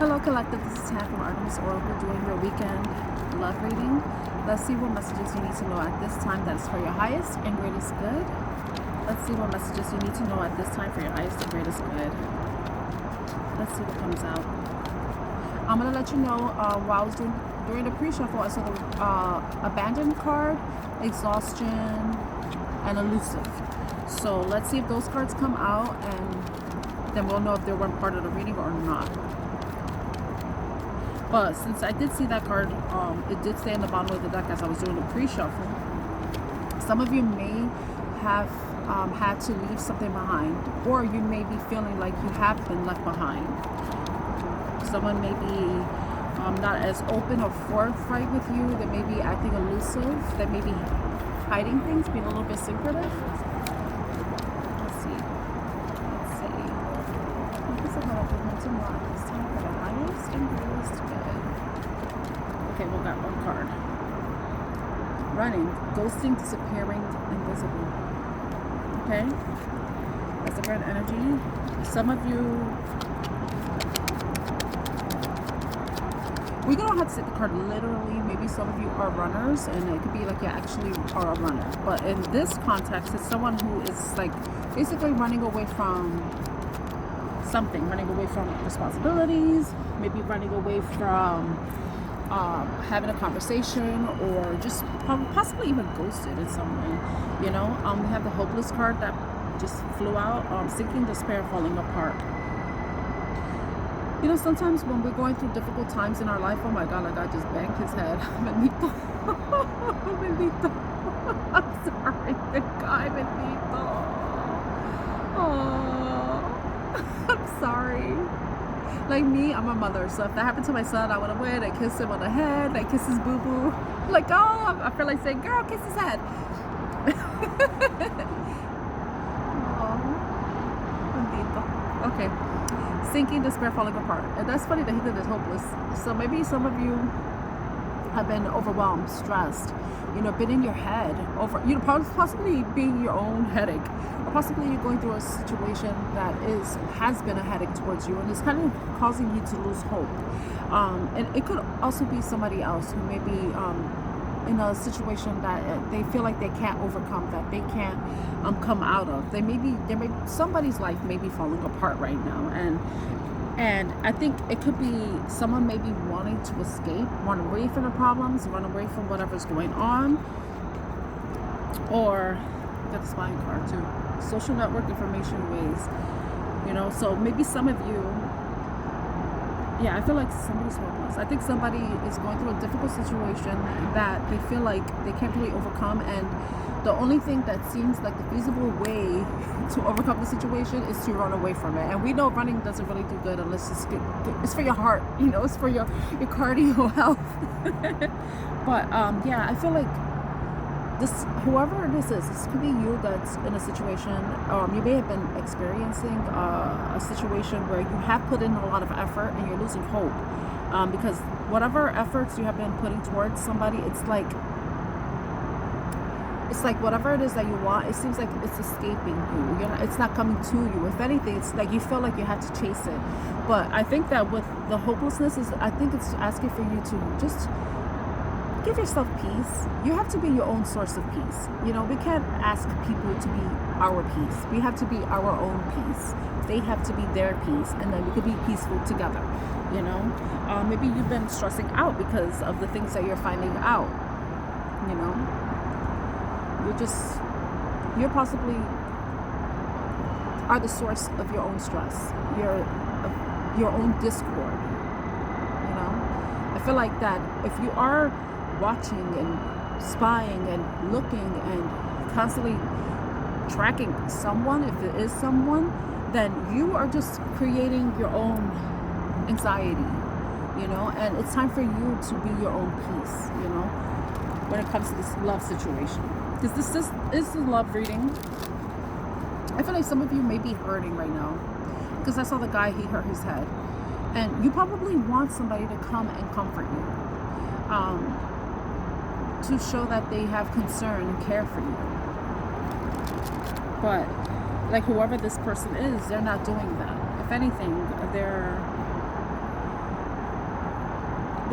Hello Collective, this is Tam from Artemis Oracle doing your weekend love reading. Let's see what messages you need to know at this time that is for your highest and greatest good. Let's see what messages you need to know at this time for your highest and greatest good. Let's see what comes out. I'm going to let you know while I was during the pre-shuffle, I saw the abandoned card, exhaustion, and elusive. So let's see if those cards come out, and then we'll know if they were part of the reading or not. But since I did see that card, it did stay in the bottom of the deck as I was doing the pre-shuffle. Some of you may have had to leave something behind, or you may be feeling like you have been left behind. Someone may be not as open or forthright with you. They may be acting elusive. They may be hiding things, being a little bit secretive. Let's see. What is about momentum line this time for the highest and greatest good? Okay, we got one card. Running, ghosting, disappearing, invisible. Okay? That's the red energy. Some of you, we don't have to take the card literally. Maybe some of you are runners, and it could be like you actually are a runner. But in this context, it's someone who is like basically running away from something, running away from responsibilities, maybe running away from having a conversation, or just possibly even ghosted in some way. You know, we have the hopeless card that just flew out, sinking, despair, falling apart. You know, sometimes when we're going through difficult times in our life, oh my God, like I just banged his head. Benito. Benito. I'm sorry, the guy, Benito. Oh, I'm sorry. Like me, I'm a mother, so if that happened to my son, I would have went and kissed him on the head, I kiss his boo-boo. Like, oh, I feel like saying, girl, kiss his head. Oh, Benito. Okay. Sinking, despair, falling apart. And that's funny that he did this hopeless. So maybe some of you have been overwhelmed, stressed, you know, been in your head over, you know, possibly being your own headache, or possibly you're going through a situation that has been a headache towards you, and it's kind of causing you to lose hope. And it could also be somebody else who may be in a situation that they feel like they can't overcome, that they can't come out of. Somebody's life may be falling apart right now, and I think it could be someone maybe wanting to escape, run away from the problems, run away from whatever's going on. Or got the spying card too, social network, information, ways, you know. So maybe some of you, yeah, I feel like somebody's hopeless. I think somebody is going through a difficult situation that they feel like they can't really overcome, and the only thing that seems like the feasible way to overcome the situation is to run away from it. And we know running doesn't really do good unless it's for your heart, you know, it's for your cardio health. But yeah, I feel like this, whoever this could be you that's in a situation, you may have been experiencing a situation where you have put in a lot of effort and you're losing hope, because whatever efforts you have been putting towards somebody, it's like whatever it is that you want, it seems like it's escaping you. You know, it's not coming to you. If anything, it's like you feel like you have to chase it. But I think that with the hopelessness, I think it's asking for you to just give yourself peace. You have to be your own source of peace. You know, we can't ask people to be our peace. We have to be our own peace. They have to be their peace, and then we could be peaceful together. You know, maybe you've been stressing out because of the things that you're finding out. You know, you're possibly are the source of your own stress, your own discord. You know, I feel like that if you are watching and spying and looking and constantly tracking someone, if it is someone, then you are just creating your own anxiety, you know. And it's time for you to be your own peace, you know, when it comes to this love situation, because this is a love reading. I feel like some of you may be hurting right now, because I saw the guy, he hurt his head, and you probably want somebody to come and comfort you, to show that they have concern and care for you. But like whoever this person is, they're not doing that. If anything, they're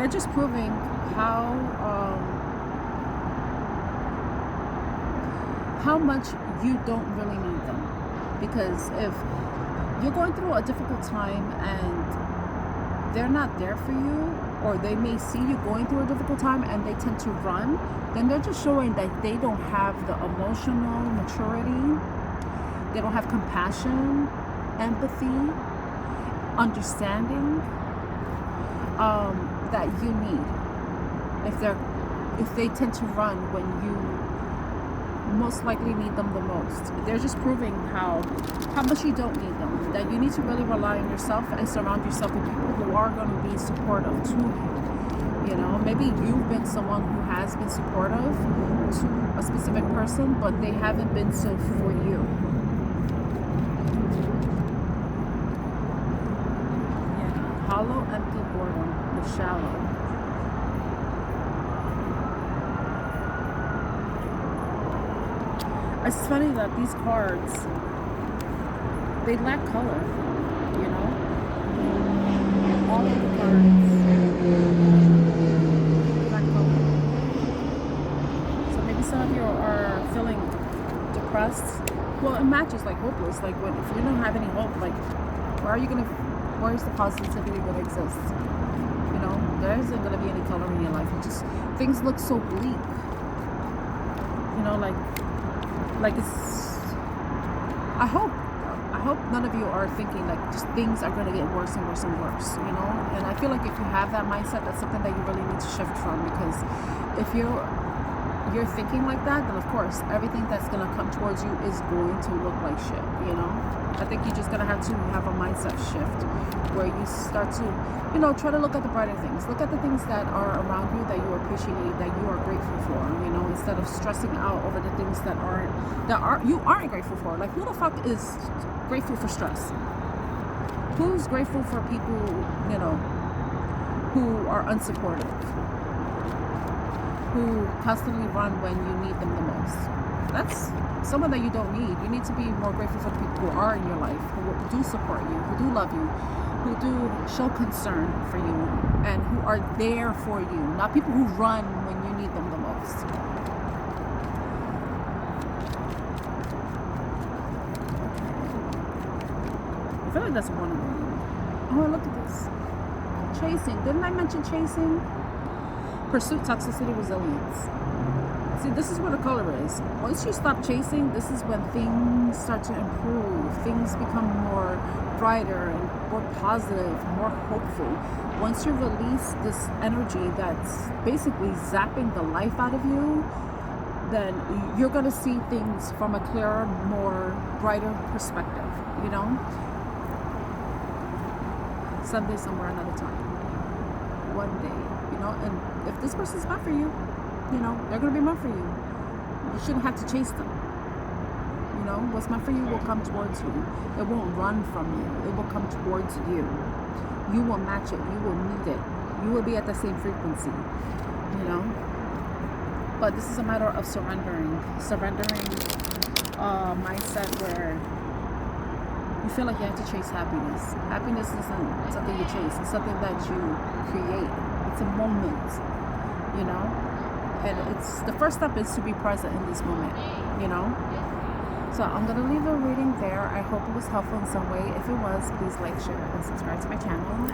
they're just proving how much you don't really need them. Because if you're going through a difficult time and they're not there for you, or they may see you going through a difficult time and they tend to run, then they're just showing that they don't have the emotional maturity, they don't have compassion, empathy, understanding that you need. If they tend to run when you most likely need them the most, they're just proving how much you don't need them. That you need to really rely on yourself and surround yourself with people who are going to be supportive to you. You know, maybe you've been someone who has been supportive to a specific person, but they haven't been so for you. Hollow, empty boredom, the shallow. It's funny that these cards, they lack color, you know? All of the cards lack color. So maybe some of you are feeling depressed. Well, it matches like hopeless. Like if you don't have any hope, like where's the positivity going to exist? You know, there isn't going to be any color in your life. It just, things look so bleak. You know, like it's, I hope none of you are thinking like just things are going to get worse and worse and worse, you know? And I feel like if you have that mindset, that's something that you really need to shift from, because if you're thinking like that, then of course everything that's going to come towards you is going to look like shit, you know? I think you're just going to have a mindset shift where you start to, you know, try to look at the brighter things. Look at the things that are around you that you appreciate, that you are grateful for, you know, instead of stressing out over the things that you aren't grateful for. Like, who the fuck is grateful for stress? Who's grateful for people, you know, who are unsupportive, who constantly run when you need them the most? That's someone that you don't need. You need to be more grateful for the people who are in your life, who do support you, who do love you, who do show concern for you, and who are there for you, not people who run when you need them the most. I feel like that's one of them. Oh, look at this. Chasing. Didn't I mention chasing? Pursuit, toxicity, resilience. See, this is where the color is. Once you stop chasing, this is when things start to improve. Things become more brighter and more positive, more hopeful. Once you release this energy that's basically zapping the life out of you, then you're going to see things from a clearer, more brighter perspective, you know? Someday, somewhere, another time. One day, you know? And if this person's not for you, you know, they're going to be meant for you. You shouldn't have to chase them. You know, what's meant for you will come towards you. It won't run from you. It will come towards you. You will match it. You will meet it. You will be at the same frequency. You know? But this is a matter of surrendering. Surrendering a mindset where you feel like you have to chase happiness. Happiness isn't something you chase. It's something that you create. It's a moment. You know? And it's the first step is to be present in this moment, you know? So I'm going to leave the reading there. I hope it was helpful in some way. If it was, please like, share, and subscribe to my channel.